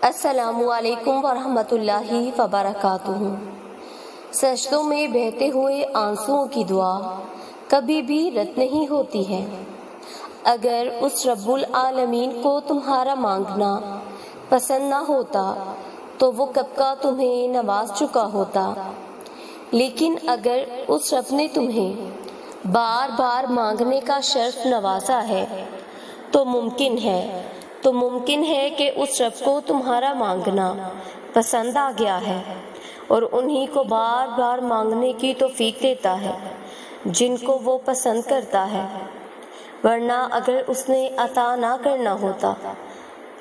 السلام علیکم ورحمۃ اللہ وبرکاتہ۔ سجدوں میں بہتے ہوئے آنسوؤں کی دعا کبھی بھی رد نہیں ہوتی ہے۔ اگر اس رب العالمین کو تمہارا مانگنا پسند نہ ہوتا تو وہ کب کا تمہیں نواز چکا ہوتا، لیکن اگر اس رب نے تمہیں بار بار مانگنے کا شرف نوازا ہے تو ممکن ہے کہ اس رب کو تمہارا مانگنا پسند آ گیا ہے اور انہی کو بار بار مانگنے کی توفیق دیتا ہے جن کو وہ پسند کرتا ہے، ورنہ اگر اس نے عطا نہ کرنا ہوتا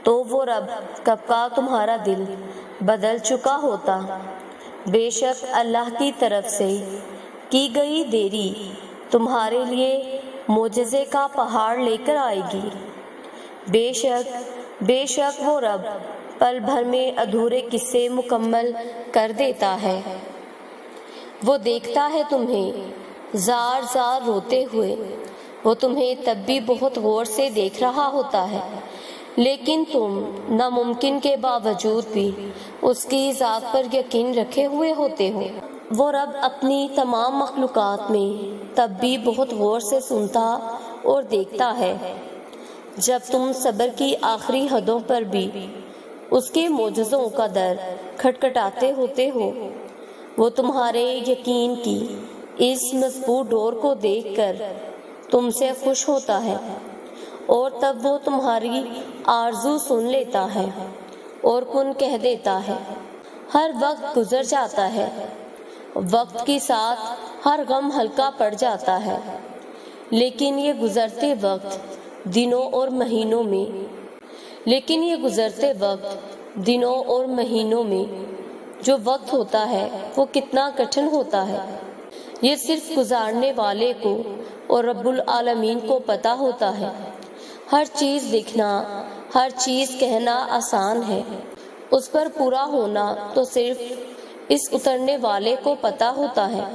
تو وہ رب کب کا تمہارا دل بدل چکا ہوتا۔ بے شک اللہ کی طرف سے کی گئی دیری تمہارے لیے معجزے کا پہاڑ لے کر آئے گی۔ بے شک وہ رب پل بھر میں ادھورے قصے مکمل کر دیتا ہے۔ وہ دیکھتا ہے تمہیں زار زار روتے ہوئے، وہ تمہیں تب بھی بہت غور سے دیکھ رہا ہوتا ہے، لیکن تم ناممکن کے باوجود بھی اس کی ذات پر یقین رکھے ہوئے ہوتے ہو۔ وہ رب اپنی تمام مخلوقات میں تب بھی بہت غور سے سنتا اور دیکھتا ہے۔ جب تم صبر کی آخری حدوں پر بھی اس کے معجزوں کا در کھٹکھٹاتے ہوتے ہو، وہ تمہارے یقین کی اس مضبوط ڈور کو دیکھ کر تم سے خوش ہوتا ہے، اور تب وہ تمہاری آرزو سن لیتا ہے اور کن کہہ دیتا ہے۔ ہر وقت گزر جاتا ہے، وقت کے ساتھ ہر غم ہلکا پڑ جاتا ہے، لیکن یہ گزرتے وقت دنوں اور مہینوں میں جو وقت ہوتا ہے وہ کتنا کٹھن ہوتا ہے، یہ صرف گزارنے والے کو اور رب العالمین کو پتہ ہوتا ہے۔ ہر چیز دیکھنا، ہر چیز کہنا آسان ہے، اس پر پورا ہونا تو صرف اس اترنے والے کو پتہ ہوتا ہے،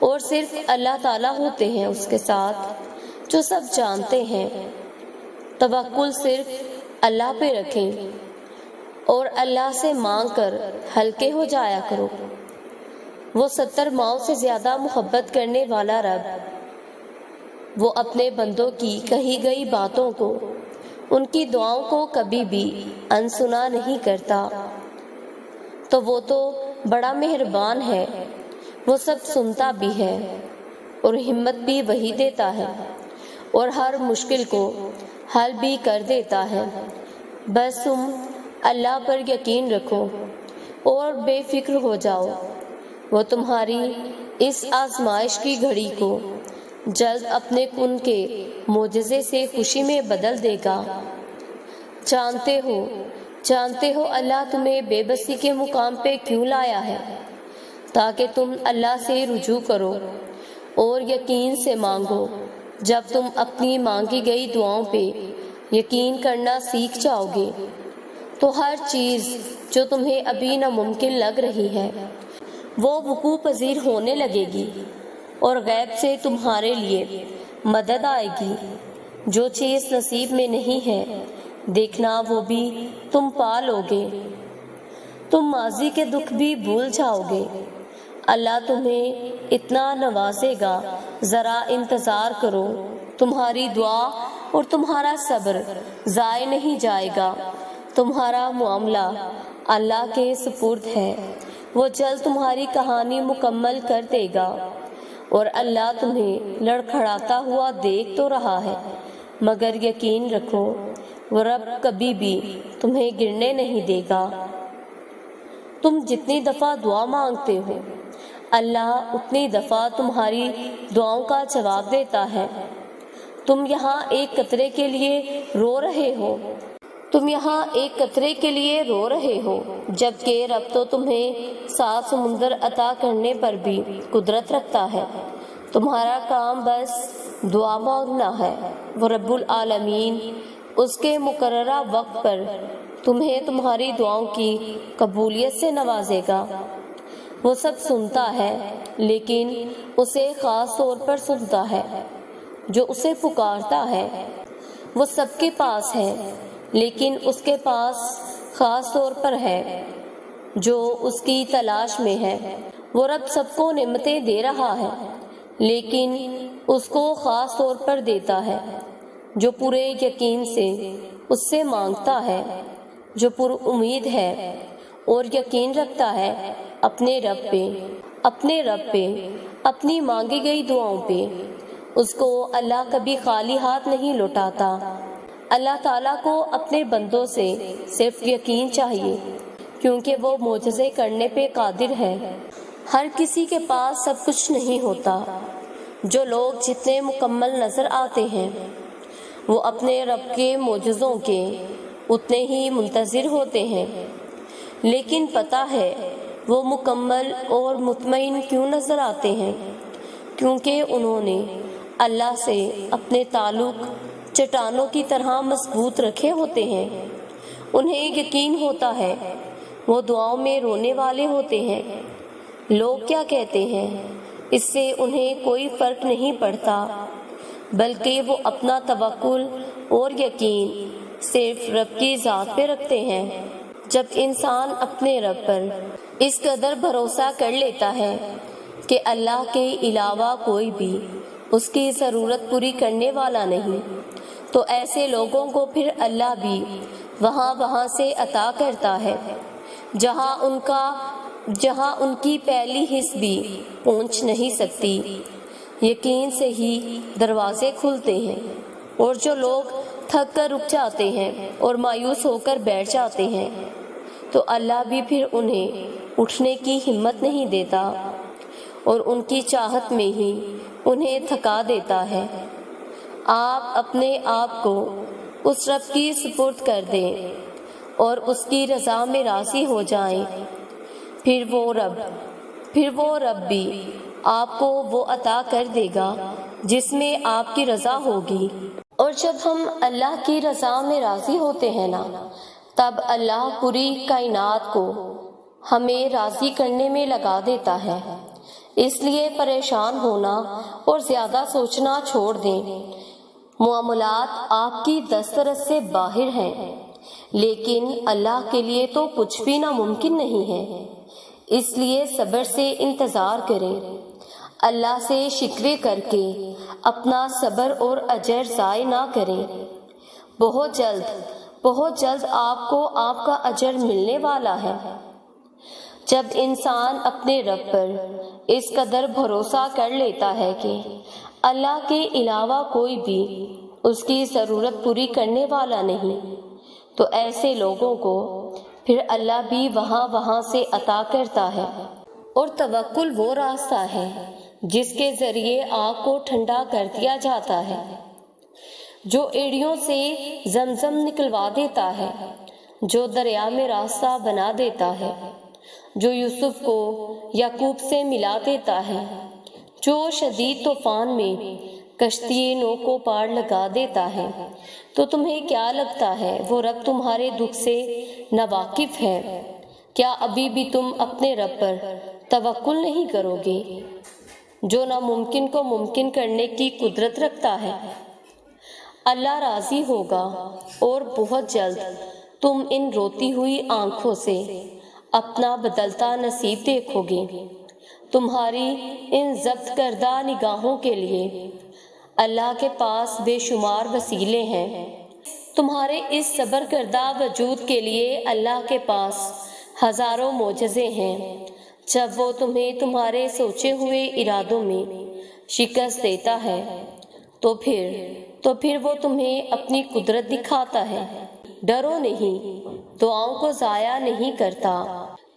اور صرف اللہ تعالیٰ ہوتے ہیں اس کے ساتھ جو سب جانتے ہیں۔ توکل صرف اللہ پہ رکھیں اور اللہ سے مانگ کر ہلکے ہو جایا کرو۔ وہ 70 ماؤں سے زیادہ محبت کرنے والا رب، وہ اپنے بندوں کی کہی گئی باتوں کو، ان کی دعاؤں کو کبھی بھی انسنا نہیں کرتا، تو وہ تو بڑا مہربان ہے، وہ سب سنتا بھی ہے اور ہمت بھی وہی دیتا ہے اور ہر مشکل کو حل بھی کر دیتا ہے۔ بس تم اللہ پر یقین رکھو اور بے فکر ہو جاؤ، وہ تمہاری اس آزمائش کی گھڑی کو جلد اپنے کن کے معجزے سے خوشی میں بدل دے گا۔ جانتے ہو اللہ تمہیں بے بسی کے مقام پہ کیوں لایا ہے، تاکہ تم اللہ سے رجوع کرو اور یقین سے مانگو۔ جب تم اپنی مانگی گئی دعاؤں پہ یقین کرنا سیکھ جاؤ گے تو ہر چیز جو تمہیں ابھی ناممکن لگ رہی ہے وہ وقوع پذیر ہونے لگے گی، اور غیب سے تمہارے لیے مدد آئے گی۔ جو چیز نصیب میں نہیں ہے دیکھنا وہ بھی تم پا لو گے، تم ماضی کے دکھ بھی بھول جاؤ گے۔ اللہ تمہیں اتنا نوازے گا، ذرا انتظار کرو، تمہاری دعا اور تمہارا صبر ضائع نہیں جائے گا۔ تمہارا معاملہ اللہ کے سپرد ہے، وہ جلد تمہاری کہانی مکمل کر دے گا، اور اللہ تمہیں لڑکھڑاتا ہوا دیکھ تو رہا ہے، مگر یقین رکھو وہ رب کبھی بھی تمہیں گرنے نہیں دے گا۔ تم جتنی دفعہ دعا مانگتے ہو اللہ اتنی دفعہ تمہاری دعاؤں کا جواب دیتا ہے۔ تم یہاں ایک قطرے کے لیے رو رہے ہو، جبکہ رب تو تمہیں 7 سمندر عطا کرنے پر بھی قدرت رکھتا ہے۔ تمہارا کام بس دعا مانگنا ہے، وہ رب العالمین اس کے مقررہ وقت پر تمہیں تمہاری دعاؤں کی قبولیت سے نوازے گا۔ وہ سب سنتا ہے، لیکن اسے خاص طور پر سنتا ہے جو اسے پکارتا ہے۔ وہ سب کے پاس ہے، لیکن اس کے پاس خاص طور پر ہے جو اس کی تلاش میں ہے۔ وہ رب سب کو نعمتیں دے رہا ہے، لیکن اس کو خاص طور پر دیتا ہے جو پورے یقین سے اس سے مانگتا ہے، جو پر امید ہے اور یقین رکھتا ہے اپنے رب پہ، اپنی مانگی گئی دعاؤں پہ۔ اس کو اللہ کبھی خالی ہاتھ نہیں لوٹاتا۔ اللہ تعالیٰ کو اپنے بندوں سے صرف یقین چاہیے، کیونکہ وہ معجزے کرنے پہ قادر ہے۔ ہر کسی کے پاس سب کچھ نہیں ہوتا۔ جو لوگ جتنے مکمل نظر آتے ہیں وہ اپنے رب کے معجزوں کے اتنے ہی منتظر ہوتے ہیں، لیکن پتہ ہے وہ مکمل اور مطمئن کیوں نظر آتے ہیں؟ کیونکہ انہوں نے اللہ سے اپنے تعلق چٹانوں کی طرح مضبوط رکھے ہوتے ہیں۔ انہیں یقین ہوتا ہے وہ دعاؤں میں رونے والے ہوتے ہیں۔ لوگ کیا کہتے ہیں اس سے انہیں کوئی فرق نہیں پڑتا، بلکہ وہ اپنا توکل اور یقین صرف رب کی ذات پہ رکھتے ہیں۔ جب انسان اپنے رب پر اس قدر بھروسہ کر لیتا ہے کہ اللہ کے علاوہ کوئی بھی اس کی ضرورت پوری کرنے والا نہیں، تو ایسے لوگوں کو پھر اللہ بھی وہاں سے عطا کرتا ہے جہاں ان کی پہلی حس بھی پہنچ نہیں سکتی۔ یقین سے ہی دروازے کھلتے ہیں، اور جو لوگ تھک کر رک جاتے ہیں اور مایوس ہو کر بیٹھ جاتے ہیں تو اللہ بھی پھر انہیں اٹھنے کی ہمت نہیں دیتا اور ان کی چاہت میں ہی انہیں تھکا دیتا ہے۔ آپ اپنے آپ کو اس رب کی سپرد کر دیں اور اس کی رضا میں راضی ہو جائیں، پھر وہ رب بھی آپ کو وہ عطا کر دے گا جس میں آپ کی رضا ہوگی۔ اور جب ہم اللہ کی رضا میں راضی ہوتے ہیں نا، تب اللہ پوری کائنات کو ہمیں راضی کرنے میں لگا دیتا ہے۔ اس لیے پریشان ہونا اور زیادہ سوچنا چھوڑ دیں۔ معاملات آپ کی دسترس سے باہر ہیں، لیکن اللہ کے لیے تو کچھ بھی ناممکن نہیں ہے۔ اس لیے صبر سے انتظار کریں، اللہ سے شکوے کر کے اپنا صبر اور اجر ضائع نہ کریں۔ بہت جلد آپ کو آپ کا اجر ملنے والا ہے۔ جب انسان اپنے رب پر اس قدر بھروسہ کر لیتا ہے کہ اللہ کے علاوہ کوئی بھی اس کی ضرورت پوری کرنے والا نہیں، تو ایسے لوگوں کو پھر اللہ بھی وہاں سے عطا کرتا ہے۔ اور توکل وہ راستہ ہے جس کے ذریعے آگ کو ٹھنڈا کر دیا جاتا ہے، جو ایڑیوں سے زمزم نکلوا دیتا ہے، جو دریا میں راستہ بنا دیتا ہے، جو یوسف کو یعقوب سے ملا دیتا ہے، جو شدید طوفان میں کشتی نو کو پار لگا دیتا ہے۔ تو تمہیں کیا لگتا ہے وہ رب تمہارے دکھ سے ناواقف ہے؟ کیا ابھی بھی تم اپنے رب پر توکل نہیں کرو گے جو ناممکن کو ممکن کرنے کی قدرت رکھتا ہے؟ اللہ راضی ہوگا اور بہت جلد تم ان روتی ہوئی آنکھوں سے اپنا بدلتا نصیب دیکھو گے۔ تمہاری ان ضبط کردہ نگاہوں کے لیے اللہ کے پاس بے شمار وسیلے ہیں۔ تمہارے اس صبر کردہ وجود کے لیے اللہ کے پاس ہزاروں معجزے ہیں۔ جب وہ تمہیں تمہارے سوچے ہوئے ارادوں میں شکست دیتا ہے تو پھر وہ تمہیں اپنی قدرت دکھاتا ہے۔ ڈرو نہیں، دعاؤں کو ضائع نہیں کرتا،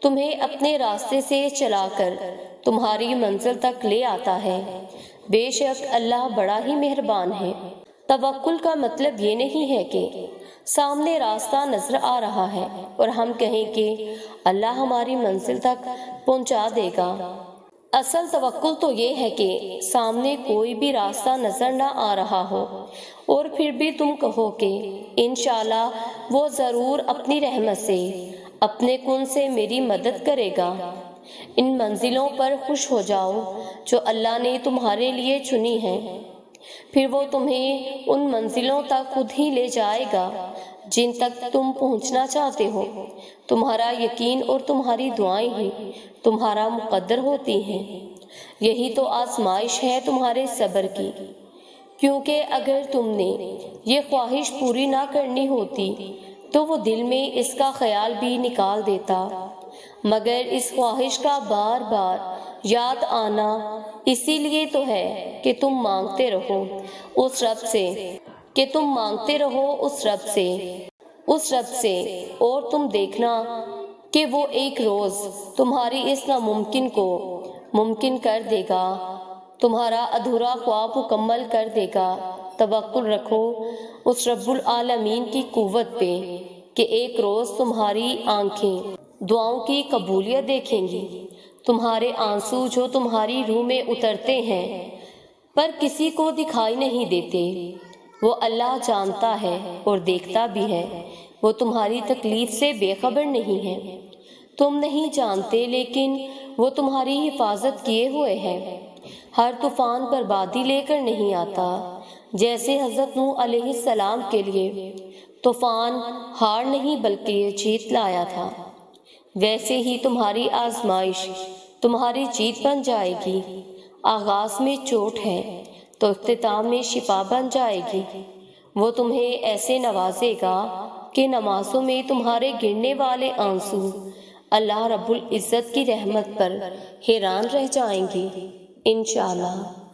تمہیں اپنے راستے سے چلا کر تمہاری منزل تک لے آتا ہے۔ بے شک اللہ بڑا ہی مہربان ہے۔ توکل کا مطلب یہ نہیں ہے کہ سامنے راستہ نظر آ رہا ہے اور ہم کہیں کہ اللہ ہماری منزل تک پہنچا دے گا۔ اصل توکل تو یہ ہے کہ سامنے کوئی بھی راستہ نظر نہ آ رہا ہو اور پھر بھی تم کہو کہ انشاءاللہ وہ ضرور اپنی رحمت سے اپنے کن سے میری مدد کرے گا۔ ان منزلوں پر خوش ہو جاؤ جو اللہ نے تمہارے لیے چنی ہیں، پھر وہ تمہیں ان منزلوں تک خود ہی لے جائے گا جن تک تم پہنچنا چاہتے ہو، تمہارا یقین اور تمہاری دعائیں ہی تمہارا مقدر ہوتی ہیں۔ یہی تو آزمائش ہے تمہارے صبر کی، کیونکہ اگر تم نے یہ خواہش پوری نہ کرنی ہوتی تو وہ دل میں اس کا خیال بھی نکال دیتا، مگر اس خواہش کا بار بار یاد آنا اسی لیے تو ہے کہ تم مانگتے رہو اس رب سے، اور تم دیکھنا کہ وہ ایک روز تمہاری اس ناممکن کو ممکن کر دے گا، تمہارا ادھورا خواب مکمل کر دے گا۔ توکل رکھو اس رب العالمین کی قوت پہ کہ ایک روز تمہاری آنکھیں دعاؤں کی قبولیت دیکھیں گی۔ تمہارے آنسو جو تمہاری روح میں اترتے ہیں پر کسی کو دکھائی نہیں دیتے، وہ اللہ جانتا ہے اور دیکھتا بھی ہے۔ وہ تمہاری تکلیف سے بے خبر نہیں ہے، تم نہیں جانتے، لیکن وہ تمہاری حفاظت کیے ہوئے ہے۔ ہر طوفان بربادی لے کر نہیں آتا، جیسے حضرت نوح علیہ السلام کے لیے طوفان ہار نہیں بلکہ جیت لایا تھا، ویسے ہی تمہاری آزمائش تمہاری جیت بن جائے گی۔ آغاز میں چوٹ ہے تو اختتام میں شفا بن جائے گی۔ وہ تمہیں ایسے نوازے گا کہ نمازوں میں تمہارے گرنے والے آنسو اللہ رب العزت کی رحمت پر حیران رہ جائیں گے، انشاءاللہ۔